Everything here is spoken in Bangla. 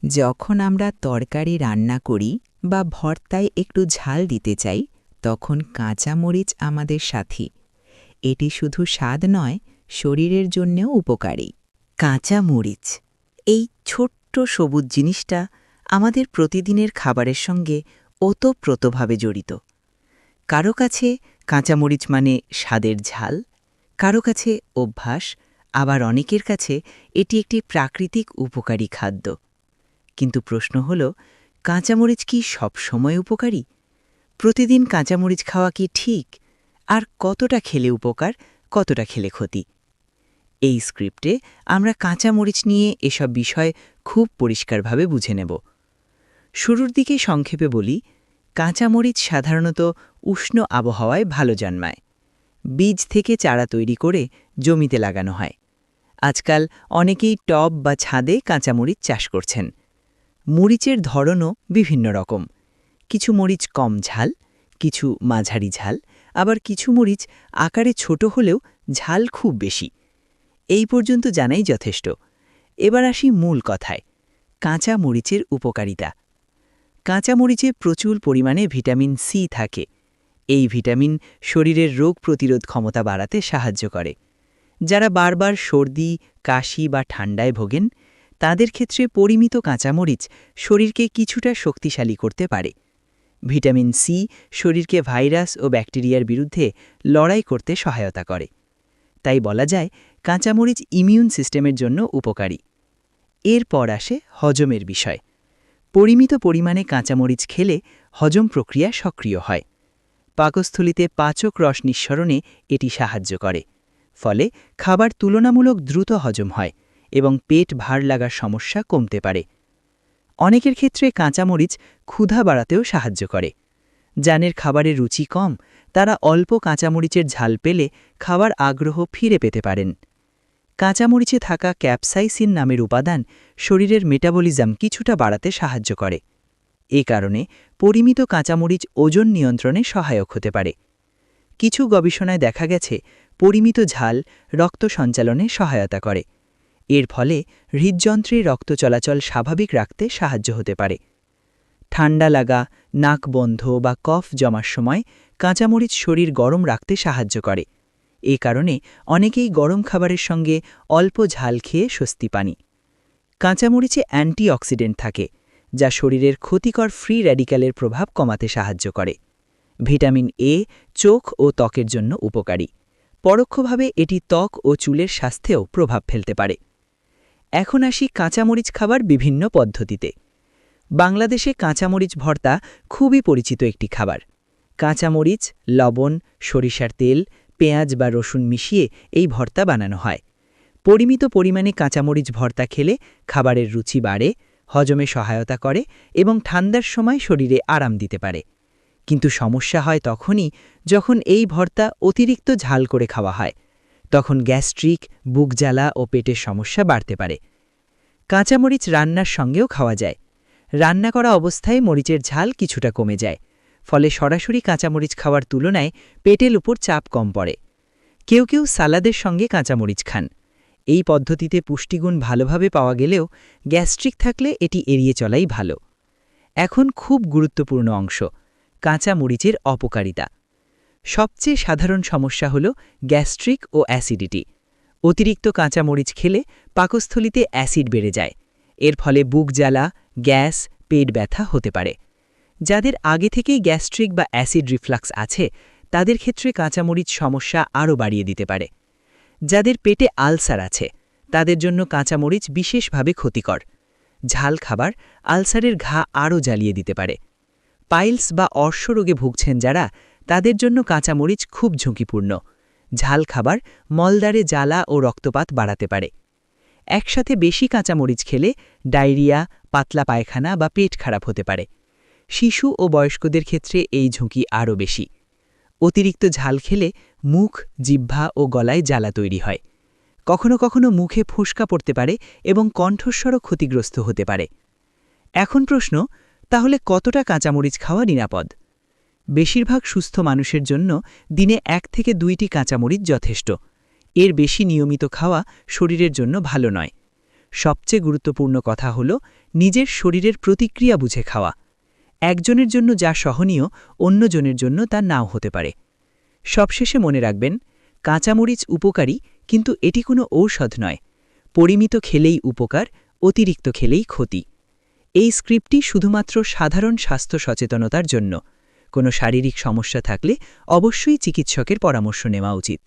যখন আমরা তরকারি রান্না করি বা ভর্তায় একটু ঝাল দিতে চাই, তখন কাঁচামরিচ আমাদের সাথী। এটি শুধু স্বাদ নয়, শরীরের জন্যেও উপকারী। কাঁচামরিচ, এই ছোট্ট সবুজ জিনিসটা আমাদের প্রতিদিনের খাবারের সঙ্গে ওতপ্রোতভাবে জড়িত। কারো কাছে কাঁচামরিচ মানে স্বাদের ঝাল, কারো কাছে অভ্যাস, আবার অনেকের কাছে এটি একটি প্রাকৃতিক উপকারী খাদ্য। কিন্তু প্রশ্ন হল, কাঁচামরিচ কি সবসময় উপকারী? প্রতিদিন কাঁচামরিচ খাওয়া কি ঠিক? আর কতটা খেলে উপকার, কতটা খেলে ক্ষতি? এই স্ক্রিপ্টে আমরা কাঁচামরিচ নিয়ে এসব বিষয় খুব পরিষ্কারভাবে বুঝে নেব। শুরুর দিকে সংক্ষেপে বলি, কাঁচামরিচ সাধারণত উষ্ণ আবহাওয়ায় ভালো জন্মায়। বীজ থেকে চারা তৈরি করে জমিতে লাগানো হয়। আজকাল অনেকেই টব বা ছাদে কাঁচামরিচ চাষ করছেন। মরিচের ধরনও বিভিন্ন রকম। কিছু মরিচ কম ঝাল, কিছু মাঝারি ঝাল, আবার কিছু মরিচ আকারে ছোট হলেও ঝাল খুব বেশি। এই পর্যন্ত জানাই যথেষ্ট। এবার আসি মূল কথায়, কাঁচা মরিচের উপকারিতা। কাঁচা মরিচে প্রচুর পরিমাণে ভিটামিন সি থাকে। এই ভিটামিন শরীরের রোগ প্রতিরোধ ক্ষমতা বাড়াতে সাহায্য করে। যারা বারবার সর্দি, কাশি বা ঠান্ডায় ভোগেন, তাদের ক্ষেত্রে পরিমিত কাঁচামরিচ শরীরকে কিছুটা শক্তিশালী করতে পারে। ভিটামিন সি শরীরকে ভাইরাস ও ব্যাকটেরিয়ার বিরুদ্ধে লড়াই করতে সহায়তা করে। তাই বলা যায়, কাঁচামরিচ ইমিউন সিস্টেমের জন্য উপকারী। এরপর আসে হজমের বিষয়। পরিমিত পরিমাণে কাঁচামরিচ খেলে হজম প্রক্রিয়া সক্রিয় হয়। পাকস্থলিতে পাচক রস নিঃসরণে এটি সাহায্য করে। ফলে খাবার তুলনামূলক দ্রুত হজম হয় এবং পেট ভার লাগার সমস্যা কমতে পারে। অনেকের ক্ষেত্রে কাঁচামরিচ ক্ষুধা বাড়াতেও সাহায্য করে। যাদের খাবারের রুচি কম, তারা অল্প কাঁচামরিচের ঝাল পেলে খাবার আগ্রহ ফিরে পেতে পারেন। কাঁচামরিচে থাকা ক্যাপসাইসিন নামের উপাদান শরীরের মেটাবলিজম কিছুটা বাড়াতে সাহায্য করে। এ কারণে পরিমিত কাঁচামরিচ ওজন নিয়ন্ত্রণে সহায়ক হতে পারে। কিছু গবেষণায় দেখা গেছে, পরিমিত ঝাল রক্ত সঞ্চালনে সহায়তা করে। এর ফলে হৃদযন্ত্রে রক্ত চলাচল স্বাভাবিক রাখতে সাহায্য হতে পারে। ঠান্ডা লাগা, নাক বন্ধ বা কফ জমার সময় কাঁচামরিচ শরীর গরম রাখতে সাহায্য করে। এ কারণে অনেকেই গরম খাবারের সঙ্গে অল্প ঝাল খেয়ে স্বস্তি পান। কাঁচামরিচে অ্যান্টিঅক্সিডেন্ট থাকে, যা শরীরের ক্ষতিকর ফ্রি র্যাডিক্যালের প্রভাব কমাতে সাহায্য করে। ভিটামিন এ চোখ ও ত্বকের জন্য উপকারী। পরোক্ষভাবে এটি ত্বক ও চুলের স্বাস্থ্যেও প্রভাব ফেলতে পারে। এখন আসি কাঁচামরিচ খাবার বিভিন্ন পদ্ধতিতে। বাংলাদেশে কাঁচামরিচ ভর্তা খুবই পরিচিত একটি খাবার। কাঁচামরিচ, লবণ, সরিষার তেল, পেঁয়াজ বা রসুন মিশিয়ে এই ভর্তা বানানো হয়। পরিমিত পরিমাণে কাঁচামরিচ ভর্তা খেলে খাবারের রুচি বাড়ে, হজমে সহায়তা করে এবং ঠান্ডার সময় শরীরে আরাম দিতে পারে। কিন্তু সমস্যা হয় তখনই যখন এই ভর্তা অতিরিক্ত ঝাল করে খাওয়া হয়। তখন গ্যাস্ট্রিক, বুক জ্বালা ও পেটের সমস্যা বাড়তে পারে। কাঁচামরিচ রান্নার সঙ্গেও খাওয়া যায়। রান্না করা অবস্থায় মরিচের ঝাল কিছুটা কমে যায়। ফলে সরাসরি কাঁচামরিচ খাওয়ার তুলনায় পেটের উপর চাপ কম পড়ে। কেউ কেউ সালাদের সঙ্গে কাঁচামরিচ খান। এই পদ্ধতিতে পুষ্টিগুণ ভালোভাবে পাওয়া গেলেও গ্যাস্ট্রিক থাকলে এটি এড়িয়ে চলাই ভালো। এখন খুব গুরুত্বপূর্ণ অংশ, কাঁচামরিচের অপকারিতা। সবচেয়ে সাধারণ সমস্যা হল গ্যাস্ট্রিক ও অ্যাসিডিটি। অতিরিক্ত কাঁচামরিচ খেলে পাকস্থলিতে অ্যাসিড বেড়ে যায়। এর ফলে বুক জ্বালা, গ্যাস, পেট ব্যথা হতে পারে। যাদের আগে থেকেই গ্যাস্ট্রিক বা অ্যাসিড রিফ্লাক্স আছে, তাদের ক্ষেত্রে কাঁচামরিচ সমস্যা আরও বাড়িয়ে দিতে পারে। যাদের পেটে আলসার আছে, তাদের জন্য কাঁচামরিচ বিশেষভাবে ক্ষতিকর। ঝাল খাবার আলসারের ঘা আরও জ্বালিয়ে দিতে পারে। পাইলস বা অর্শরোগে ভুগছেন যারা, তাদের জন্য কাঁচামরিচ খুব ঝুঁকিপূর্ণ। ঝাল খাবার মলদ্বারে জ্বালা ও রক্তপাত বাড়াতে পারে। একসাথে বেশি কাঁচামরিচ খেলে ডায়রিয়া, পাতলা পায়খানা বা পেট খারাপ হতে পারে। শিশু ও বয়স্কদের ক্ষেত্রে এই ঝুঁকি আরও বেশি। অতিরিক্ত ঝাল খেলে মুখ, জিহ্বা ও গলায় জ্বালা তৈরি হয়। কখনো কখনো মুখে ফুসকা পড়তে পারে এবং কণ্ঠস্বরও ক্ষতিগ্রস্ত হতে পারে। এখন প্রশ্ন, তাহলে কতটা কাঁচামরিচ খাওয়া নিরাপদ? বেশিরভাগ সুস্থ মানুষের জন্য দিনে 1 থেকে 2টি কাঁচামরিচ যথেষ্ট। এর বেশি নিয়মিত খাওয়া শরীরের জন্য ভালো নয়। সবচেয়ে গুরুত্বপূর্ণ কথা হল, নিজের শরীরের প্রতিক্রিয়া বুঝে খাওয়া। একজনের জন্য যা সহনীয় অন্যজনের জন্য তা নাও হতে পারে। সবশেষে মনে রাখবেন, কাঁচামরিচ উপকারী, কিন্তু এটি কোনো ঔষধ নয়। পরিমিত খেলেই উপকার, অতিরিক্ত খেলেই ক্ষতি। এই স্ক্রিপ্টটি শুধুমাত্র সাধারণ স্বাস্থ্য সচেতনতার জন্য। কোনো শারীরিক সমস্যা থাকলে অবশ্যই চিকিৎসকের পরামর্শ নেওয়া উচিত।